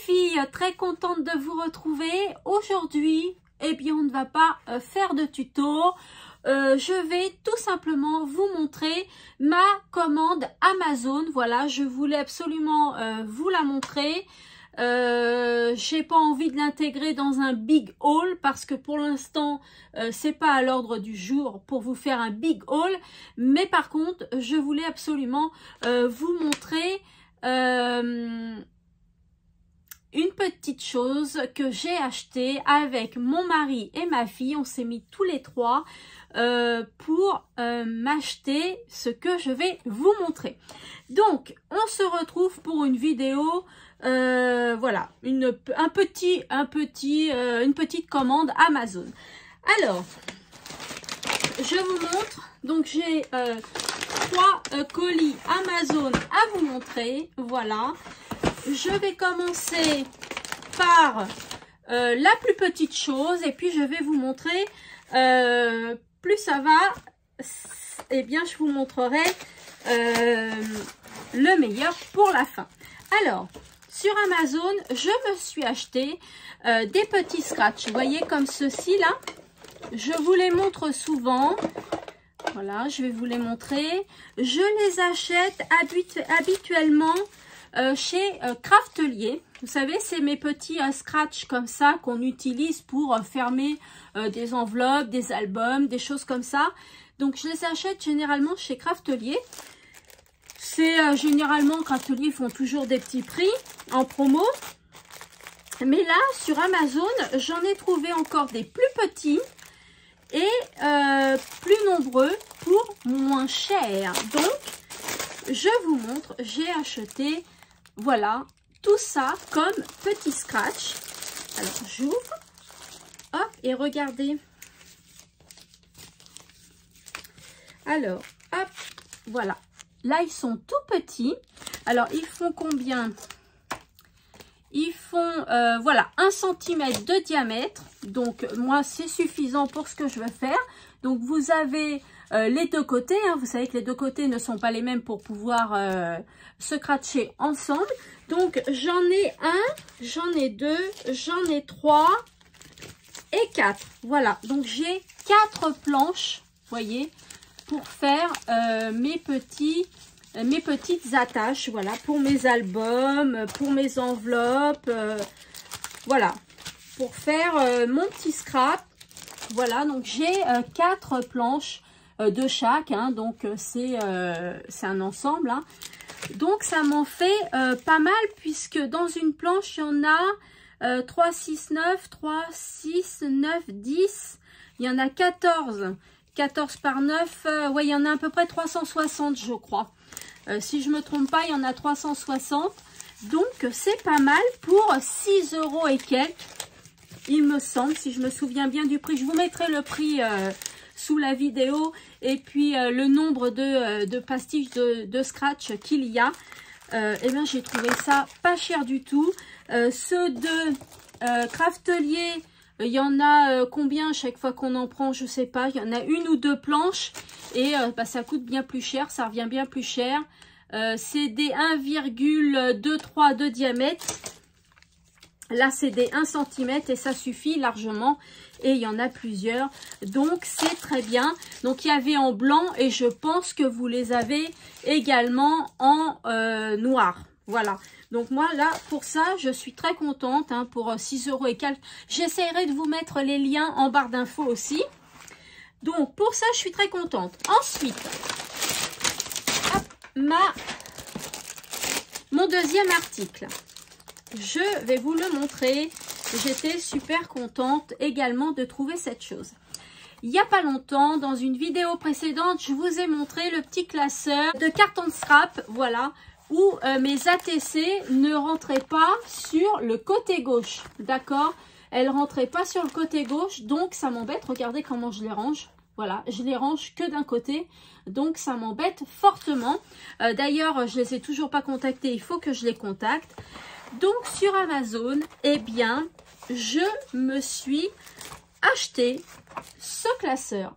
filles, très contente de vous retrouver. Aujourd'hui, eh bien, on ne va pas faire de tuto. Je vais tout simplement vous montrer ma commande Amazon. Voilà, je voulais absolument vous la montrer. J'ai pas envie de l'intégrer dans un big haul parce que pour l'instant c'est pas à l'ordre du jour pour vous faire un big haul, mais par contre je voulais absolument vous montrer une petite chose que j'ai achetée avec mon mari et ma fille. On s'est mis tous les trois pour m'acheter ce que je vais vous montrer. Donc on se retrouve pour une vidéo, voilà, une petite commande Amazon. Alors je vous montre. Donc j'ai 3 colis Amazon à vous montrer. Voilà, je vais commencer par la plus petite chose et puis je vais vous montrer, plus ça va, et bien je vous montrerai le meilleur pour la fin. Alors sur Amazon, je me suis acheté des petits scratchs, vous voyez, comme ceci là. Je vous les montre souvent. Voilà, je vais vous les montrer. Je les achète habituellement chez Craftelier. Vous savez, c'est mes petits scratchs comme ça qu'on utilise pour fermer des enveloppes, des albums, des choses comme ça. Donc je les achète généralement chez Craftelier. C'est généralement, Craftelier font toujours des petits prix en promo. Mais là, sur Amazon, j'en ai trouvé encore des plus petits et plus nombreux pour moins cher. Donc, je vous montre, j'ai acheté, voilà, tout ça comme petit scratch. Alors, j'ouvre, hop, et regardez. Alors, hop, voilà. Là, ils sont tout petits. Alors, ils font combien? Ils font, voilà, 1 cm de diamètre. Donc, moi, c'est suffisant pour ce que je veux faire. Donc, vous avez les deux côtés. Hein. Vous savez que les deux côtés ne sont pas les mêmes pour pouvoir se scratcher ensemble. Donc, j'en ai 1, j'en ai 2, j'en ai 3 et 4. Voilà, donc j'ai 4 planches, vous voyez, pour faire mes petites attaches, voilà, pour mes albums, pour mes enveloppes, voilà, pour faire mon petit scrap. Voilà, donc j'ai 4 planches de chaque, hein, donc c'est un ensemble, hein. Donc ça m'en fait pas mal, puisque dans une planche il y en a 3, 6, 9, 3, 6, 9, 10, il y en a 14. 14 par 9, ouais, il y en a à peu près 360, je crois. Si je ne me trompe pas, il y en a 360. Donc, c'est pas mal pour 6 € et quelques, il me semble, si je me souviens bien du prix. Je vous mettrai le prix sous la vidéo et puis le nombre de pastiches de scratch qu'il y a. Eh bien, j'ai trouvé ça pas cher du tout. Ceux de Craftelier, il y en a combien chaque fois qu'on en prend, je sais pas. Il y en a 1 ou 2 planches et bah, ça coûte bien plus cher, ça revient bien plus cher. C'est des 1,23 de diamètre. Là, c'est des 1 cm et ça suffit largement. Et il y en a plusieurs. Donc, c'est très bien. Donc, il y avait en blanc et je pense que vous les avez également en noir. Voilà. Donc moi là pour ça je suis très contente, hein, pour 6 € et quelques. J'essaierai de vous mettre les liens en barre d'infos aussi. Donc pour ça je suis très contente. Ensuite, hop, mon deuxième article. Je vais vous le montrer. J'étais super contente également de trouver cette chose. Il n'y a pas longtemps, dans une vidéo précédente, je vous ai montré le petit classeur de carton de scrap. Voilà, où mes ATC ne rentraient pas sur le côté gauche, d'accord? Elles rentraient pas sur le côté gauche, donc ça m'embête. Regardez comment je les range. Voilà, je les range que d'un côté, donc ça m'embête fortement. D'ailleurs, je les ai toujours pas contactés, il faut que je les contacte. Donc sur Amazon, eh bien, je me suis acheté ce classeur.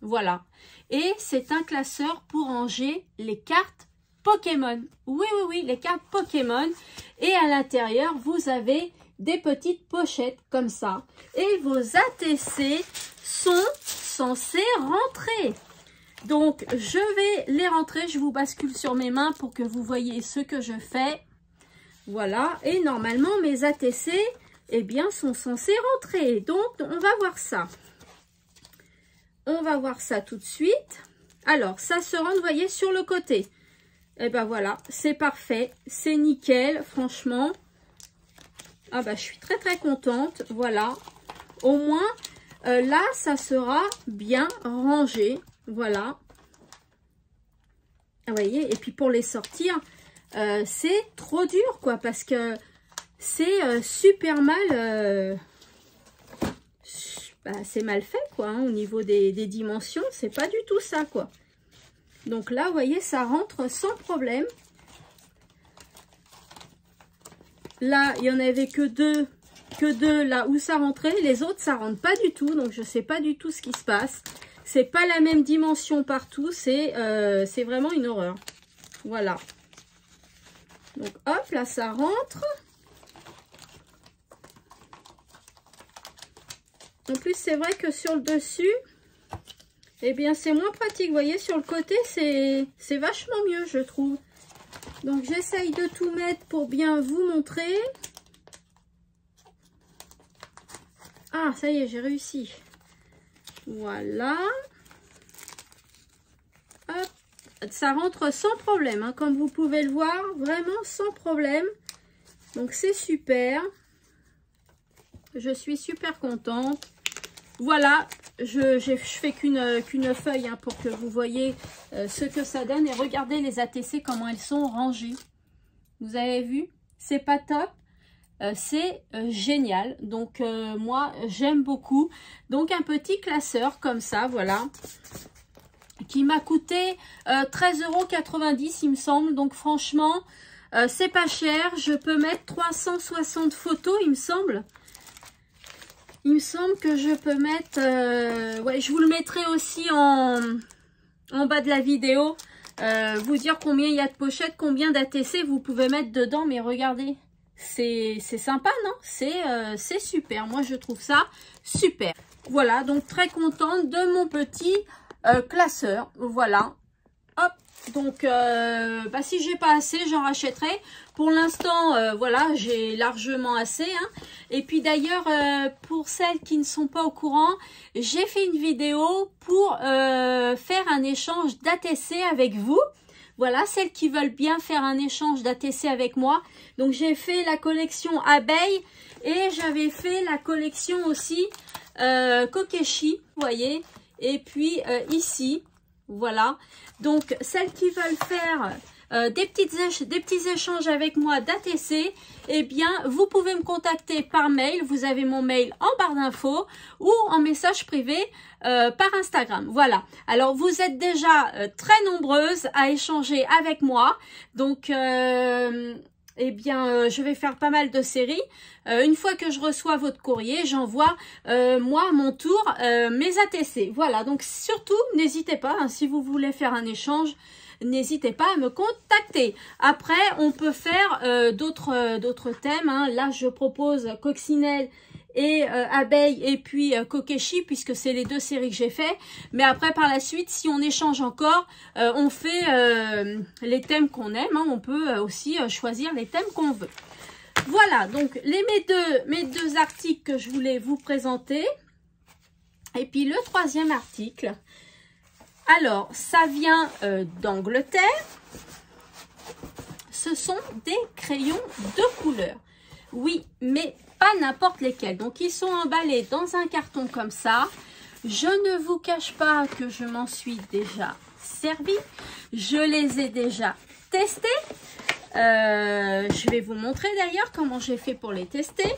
Voilà, et c'est un classeur pour ranger les cartes Pokémon. Oui, oui, oui, les cartes Pokémon. Et à l'intérieur, vous avez des petites pochettes comme ça. Et vos ATC sont censés rentrer. Donc, je vais les rentrer. Je vous bascule sur mes mains pour que vous voyez ce que je fais. Voilà. Et normalement, mes ATC, eh bien, sont censés rentrer. Donc, on va voir ça. On va voir ça tout de suite. Alors, ça se rentre, vous voyez, sur le côté. Et ben voilà, c'est parfait. C'est nickel, franchement. Ah bah, je suis très, très contente. Voilà. Au moins, là, ça sera bien rangé. Voilà. Vous voyez, et puis pour les sortir, c'est trop dur, quoi, parce que c'est super mal... bah, c'est mal fait, quoi, hein, au niveau des dimensions. C'est pas du tout ça, quoi. Donc là, vous voyez, ça rentre sans problème. Là, il n'y en avait que deux là où ça rentrait. Les autres, ça rentre pas du tout. Donc, je sais pas du tout ce qui se passe. C'est pas la même dimension partout. C'est vraiment une horreur. Voilà. Donc, hop, là, ça rentre. En plus, c'est vrai que sur le dessus, eh bien, c'est moins pratique. Vous voyez, sur le côté, c'est vachement mieux, je trouve. Donc, j'essaye de tout mettre pour bien vous montrer. Ah, ça y est, j'ai réussi. Voilà. Hop. Ça rentre sans problème, hein, comme vous pouvez le voir. Vraiment sans problème. Donc, c'est super. Je suis super contente. Voilà, je fais qu'une feuille, hein, pour que vous voyez ce que ça donne. Et regardez les ATC, comment elles sont rangées. Vous avez vu? C'est pas top. C'est génial. Donc, moi, j'aime beaucoup. Donc, un petit classeur comme ça, voilà. Qui m'a coûté 13,90 €, il me semble. Donc, franchement, c'est pas cher. Je peux mettre 360 photos, il me semble. Il me semble que je peux mettre... ouais, je vous le mettrai aussi en bas de la vidéo. Vous dire combien il y a de pochettes, combien d'ATC vous pouvez mettre dedans. Mais regardez, c'est sympa, non? C'est super. Moi, je trouve ça super. Voilà, donc très contente de mon petit classeur. Voilà. Hop. Donc, bah, si j'ai pas assez, j'en rachèterai. Pour l'instant, voilà, j'ai largement assez, hein. Et puis d'ailleurs, pour celles qui ne sont pas au courant, j'ai fait une vidéo pour faire un échange d'ATC avec vous. Voilà, celles qui veulent bien faire un échange d'ATC avec moi. Donc, j'ai fait la collection abeille et j'avais fait la collection aussi Kokeshi, vous voyez. Et puis ici, voilà. Donc, celles qui veulent faire des petits échanges avec moi d'ATC, eh bien, vous pouvez me contacter par mail. Vous avez mon mail en barre d'infos ou en message privé par Instagram. Voilà. Alors, vous êtes déjà très nombreuses à échanger avec moi. Donc, eh bien, je vais faire pas mal de séries. Une fois que je reçois votre courrier, j'envoie, moi, à mon tour, mes ATC. Voilà, donc surtout, n'hésitez pas, hein, si vous voulez faire un échange, n'hésitez pas à me contacter. Après, on peut faire d'autres thèmes, hein. Là, je propose coccinelle et abeille et puis Kokeshi, puisque c'est les deux séries que j'ai fait. Mais après, par la suite, si on échange encore, on fait les thèmes qu'on aime, hein. On peut aussi choisir les thèmes qu'on veut. Voilà, donc mes deux articles que je voulais vous présenter. Et puis le troisième article. Alors, ça vient d'Angleterre. Ce sont des crayons de couleur. Oui, mais pas n'importe lesquels. Donc, ils sont emballés dans un carton comme ça. Je ne vous cache pas que je m'en suis déjà servi. Je les ai déjà testés. Je vais vous montrer d'ailleurs comment j'ai fait pour les tester.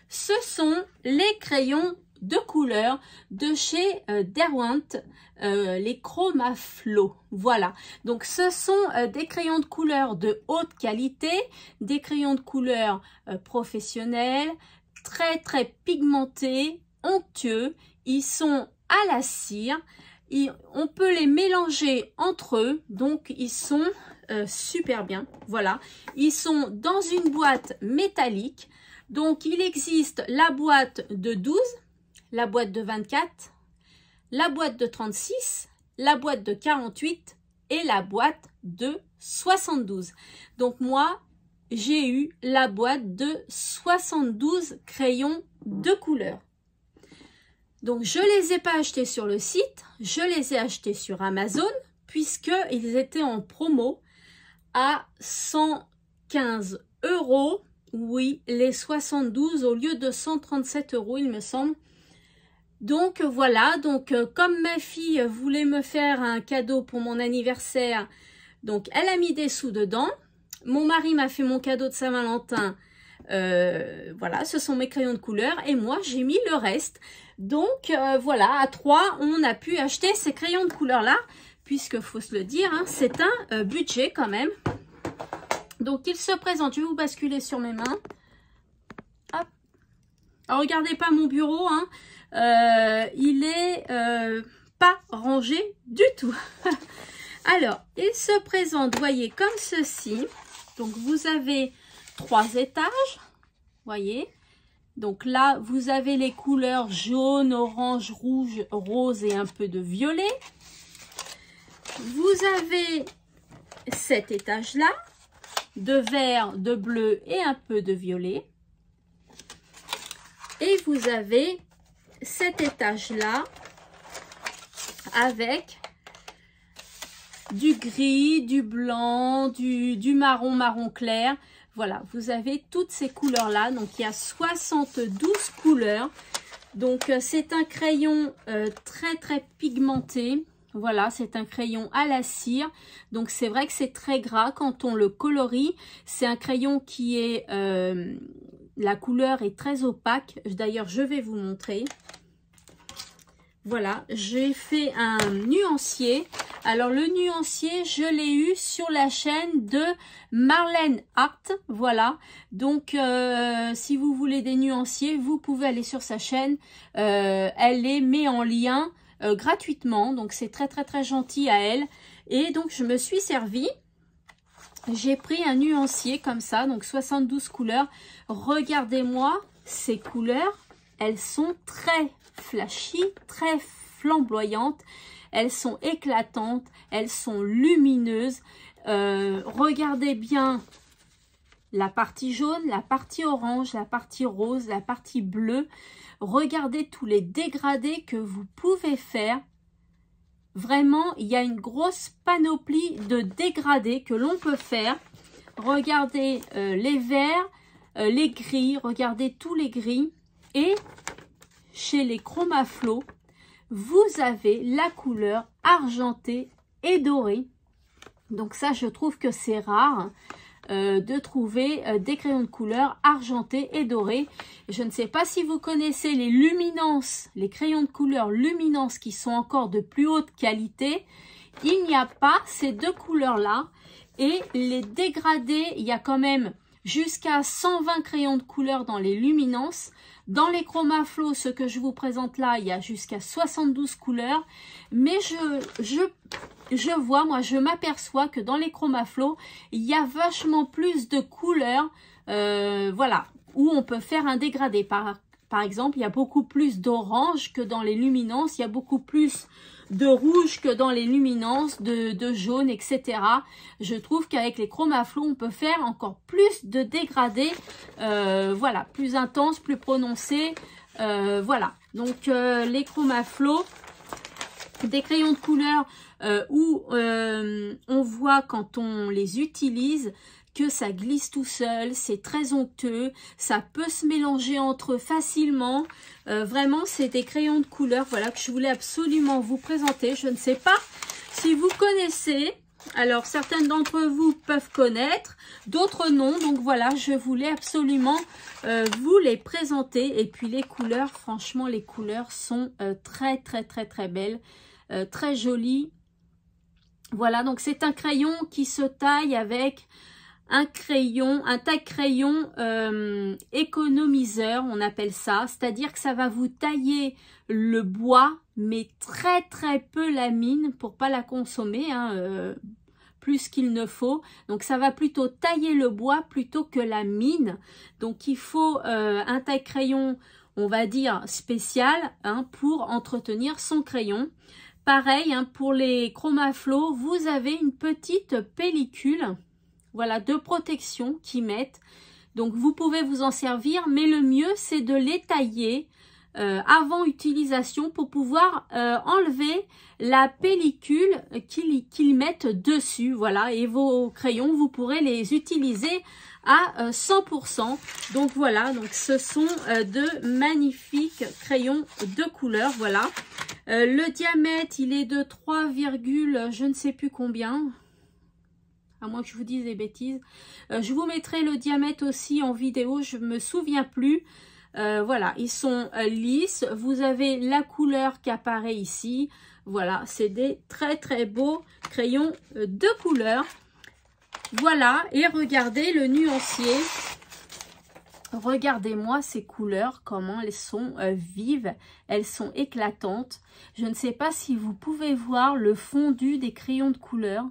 Ce sont les crayons de couleur de chez Derwent, les Chromaflow. Voilà, donc ce sont des crayons de couleur de haute qualité, des crayons de couleur professionnels, très pigmentés, onctueux. Ils sont à la cire. On peut les mélanger entre eux, donc ils sont super bien. Voilà, ils sont dans une boîte métallique. Donc il existe la boîte de 12, la boîte de 24, la boîte de 36, la boîte de 48 et la boîte de 72. Donc moi, j'ai eu la boîte de 72 crayons de couleur. Donc je les ai pas achetés sur le site, je les ai achetés sur Amazon puisqu'ils étaient en promo à 115 €. Oui, les 72 au lieu de 137 € il me semble. Donc voilà, donc comme ma fille voulait me faire un cadeau pour mon anniversaire, donc elle a mis des sous dedans. Mon mari m'a fait mon cadeau de Saint-Valentin. Voilà, ce sont mes crayons de couleur et moi j'ai mis le reste. Donc voilà, à 3, on a pu acheter ces crayons de couleur là, puisque faut se le dire, hein, c'est un budget quand même. Donc il se présente, je vais vous basculer sur mes mains. Hop. Alors, regardez pas mon bureau, hein. Il est pas rangé du tout. Alors, il se présente, voyez, comme ceci. Donc, vous avez 3 étages, voyez. Donc là, vous avez les couleurs jaune, orange, rouge, rose et un peu de violet. Vous avez cet étage-là, de vert, de bleu et un peu de violet. Et vous avez cet étage-là avec du gris, du blanc, du marron, marron clair. Voilà, vous avez toutes ces couleurs-là. Donc, il y a 72 couleurs. Donc, c'est un crayon très, très pigmenté. Voilà, c'est un crayon à la cire. Donc, c'est vrai que c'est très gras quand on le colorie. C'est un crayon qui est... la couleur est très opaque. D'ailleurs, je vais vous montrer. Voilà, j'ai fait un nuancier. Alors, le nuancier, je l'ai eu sur la chaîne de Marlène Art. Voilà, donc si vous voulez des nuanciers, vous pouvez aller sur sa chaîne. Elle les met en lien gratuitement. Donc, c'est très, très, très gentil à elle. Et donc, je me suis servi. J'ai pris un nuancier comme ça, donc 72 couleurs. Regardez-moi ces couleurs. Elles sont très flashy, très flamboyantes. Elles sont éclatantes, elles sont lumineuses. Regardez bien la partie jaune, la partie orange, la partie rose, la partie bleue. Regardez tous les dégradés que vous pouvez faire. Vraiment, il y a une grosse panoplie de dégradés que l'on peut faire. Regardez les verts, les gris, regardez tous les gris. Et chez les Chromaflo, vous avez la couleur argentée et dorée. Donc ça, je trouve que c'est rare de trouver des crayons de couleur argentés et dorés. Je ne sais pas si vous connaissez les luminances, les crayons de couleur luminances qui sont encore de plus haute qualité. Il n'y a pas ces deux couleurs-là. Et les dégradés, il y a quand même jusqu'à 120 crayons de couleur dans les luminances. Dans les Chromaflo, ce que je vous présente là, il y a jusqu'à 72 couleurs. Mais je vois, moi, je m'aperçois que dans les Chromaflo, il y a vachement plus de couleurs, voilà, où on peut faire un dégradé. Par exemple, il y a beaucoup plus d'orange que dans les luminances. Il y a beaucoup plus de rouge que dans les luminances, de jaune, etc. Je trouve qu'avec les Chromaflo, on peut faire encore plus de dégradés, voilà, plus intense, plus prononcé, voilà. Donc, les Chromaflo, des crayons de couleur où on voit quand on les utilise que ça glisse tout seul, c'est très onctueux, ça peut se mélanger entre eux facilement. Vraiment, c'est des crayons de couleur, voilà, que je voulais absolument vous présenter. Je ne sais pas si vous connaissez. Alors, certaines d'entre vous peuvent connaître, d'autres non. Donc voilà, je voulais absolument vous les présenter. Et puis les couleurs, franchement, les couleurs sont très, très, très, très belles, très jolies. Voilà, donc c'est un crayon qui se taille avec un crayon, un taille-crayon économiseur, on appelle ça. C'est-à-dire que ça va vous tailler le bois mais très très peu la mine pour pas la consommer, hein, plus qu'il ne faut. Donc ça va plutôt tailler le bois plutôt que la mine. Donc il faut un taille-crayon, on va dire spécial, hein, pour entretenir son crayon. Pareil, hein, pour les Chromaflow, vous avez une petite pellicule, voilà, de protection qu'ils mettent. Donc vous pouvez vous en servir, mais le mieux c'est de les tailler avant utilisation pour pouvoir enlever la pellicule qu'ils mettent dessus. Voilà, et vos crayons, vous pourrez les utiliser à 100%. Donc voilà, donc ce sont de magnifiques crayons de couleur. Voilà, le diamètre il est de 3, je ne sais plus combien, à moins que je vous dise des bêtises. Je vous mettrai le diamètre aussi en vidéo, je me souviens plus. Voilà, ils sont lisses. Vous avez la couleur qui apparaît ici. Voilà, c'est des très très beaux crayons de couleur. Voilà, et regardez le nuancier. Regardez-moi ces couleurs, comment elles sont vives, elles sont éclatantes. Je ne sais pas si vous pouvez voir le fondu des crayons de couleur.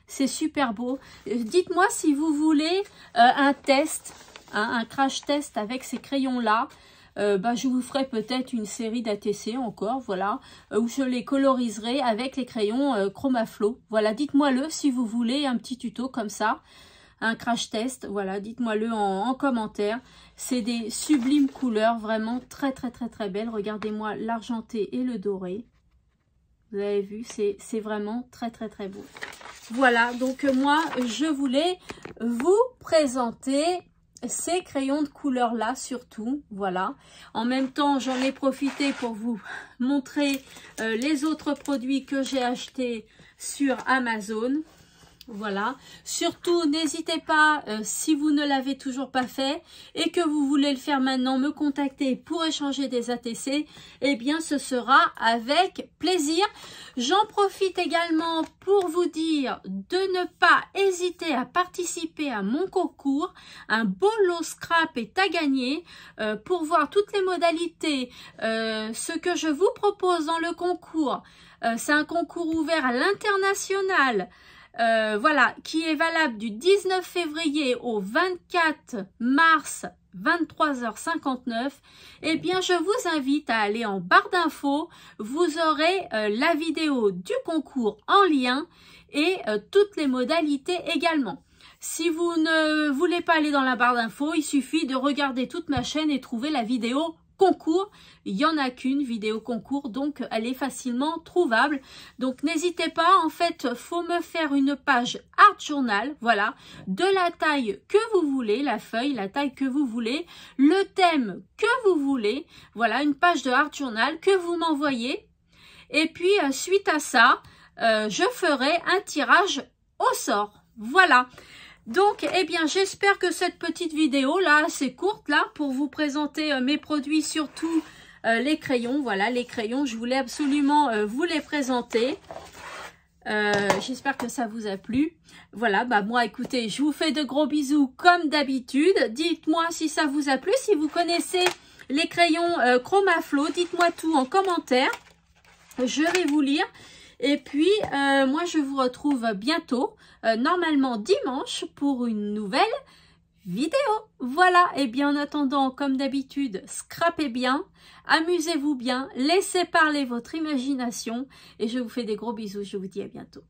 C'est super beau. Dites-moi si vous voulez un test, hein, un crash test avec ces crayons-là. Je vous ferai peut-être une série d'ATC encore, voilà, où je les coloriserai avec les crayons Chromaflow. Voilà, dites-moi-le si vous voulez un petit tuto comme ça, un crash test, voilà, dites-moi-le en commentaire. C'est des sublimes couleurs, vraiment très très très très belles. Regardez-moi l'argenté et le doré. Vous avez vu, c'est vraiment très très très beau. Voilà, donc moi je voulais vous présenter ces crayons de couleur là surtout, voilà. En même temps j'en ai profité pour vous montrer les autres produits que j'ai achetés sur Amazon. Voilà, surtout n'hésitez pas, si vous ne l'avez toujours pas fait et que vous voulez le faire maintenant, me contacter pour échanger des ATC, eh bien ce sera avec plaisir. J'en profite également pour vous dire de ne pas hésiter à participer à mon concours. Un beau lot scrap est à gagner. Pour voir toutes les modalités, ce que je vous propose dans le concours, c'est un concours ouvert à l'international. Voilà, qui est valable du 19 février au 24 mars 23h59, eh bien je vous invite à aller en barre d'infos, vous aurez la vidéo du concours en lien et toutes les modalités également. Si vous ne voulez pas aller dans la barre d'infos, il suffit de regarder toute ma chaîne et trouver la vidéo concours. Il n'y en a qu'une vidéo concours, donc elle est facilement trouvable. Donc n'hésitez pas, en fait, faut me faire une page art journal, voilà, de la taille que vous voulez, la feuille, la taille que vous voulez, le thème que vous voulez, voilà, une page de art journal que vous m'envoyez. Et puis, suite à ça, je ferai un tirage au sort. Voilà. Donc, eh bien, j'espère que cette petite vidéo, là, assez courte, là, pour vous présenter mes produits, surtout les crayons. Voilà, les crayons, je voulais absolument vous les présenter. J'espère que ça vous a plu. Voilà, bah moi, écoutez, je vous fais de gros bisous comme d'habitude. Dites-moi si ça vous a plu, si vous connaissez les crayons Chromaflow, dites-moi tout en commentaire. Je vais vous lire. Et puis, moi, je vous retrouve bientôt, normalement dimanche, pour une nouvelle vidéo. Voilà, et bien en attendant, comme d'habitude, scrapez bien, amusez-vous bien, laissez parler votre imagination. Et je vous fais des gros bisous, je vous dis à bientôt.